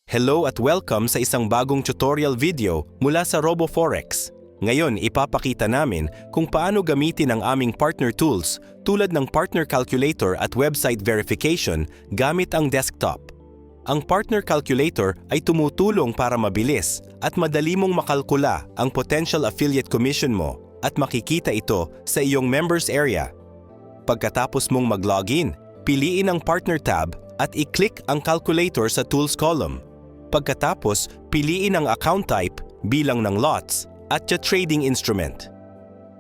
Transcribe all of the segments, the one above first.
Hello at welcome sa isang bagong tutorial video mula sa RoboForex. Ngayon, ipapakita namin kung paano gamitin ang aming partner tools tulad ng partner calculator at website verification gamit ang desktop. Ang partner calculator ay tumutulong para mabilis at madali mong makalkula ang potential affiliate commission mo at makikita ito sa iyong members area. Pagkatapos mong mag-login, piliin ang partner tab at i-click ang calculator sa tools column. Pagkatapos, piliin ang account type, bilang ng lots, at trading instrument.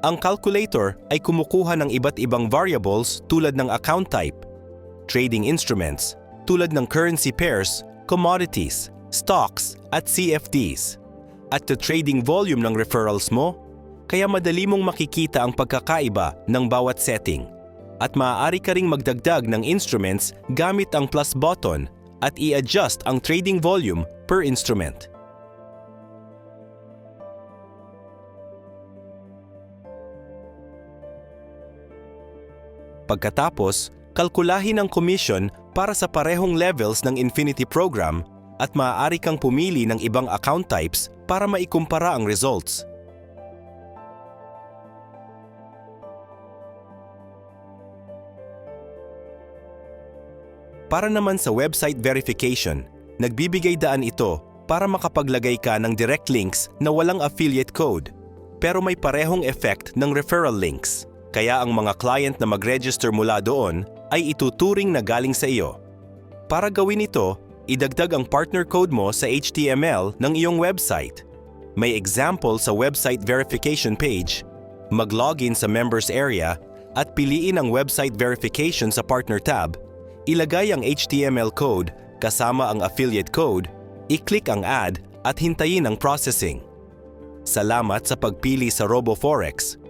Ang calculator ay kumukuha ng iba't ibang variables tulad ng account type, trading instruments, tulad ng currency pairs, commodities, stocks, at CFDs, at trading volume ng referrals mo, kaya madali mong makikita ang pagkakaiba ng bawat setting. At maaari ka ring magdagdag ng instruments gamit ang plus button at i-adjust ang trading volume per instrument. Pagkatapos, kalkulahin ang commission para sa parehong levels ng Infinity Program at maaari kang pumili ng ibang account types para maikumpara ang results. Para naman sa website verification, nagbibigay daan ito para makapaglagay ka ng direct links na walang affiliate code, pero may parehong effect ng referral links. Kaya ang mga client na mag-register mula doon ay ituturing na galing sa iyo. Para gawin ito, idagdag ang partner code mo sa HTML ng iyong website. May example sa website verification page, mag-login sa members area at piliin ang website verification sa partner tab. Ilagay ang HTML code kasama ang affiliate code, i-click ang add at hintayin ang processing. Salamat sa pagpili sa RoboForex.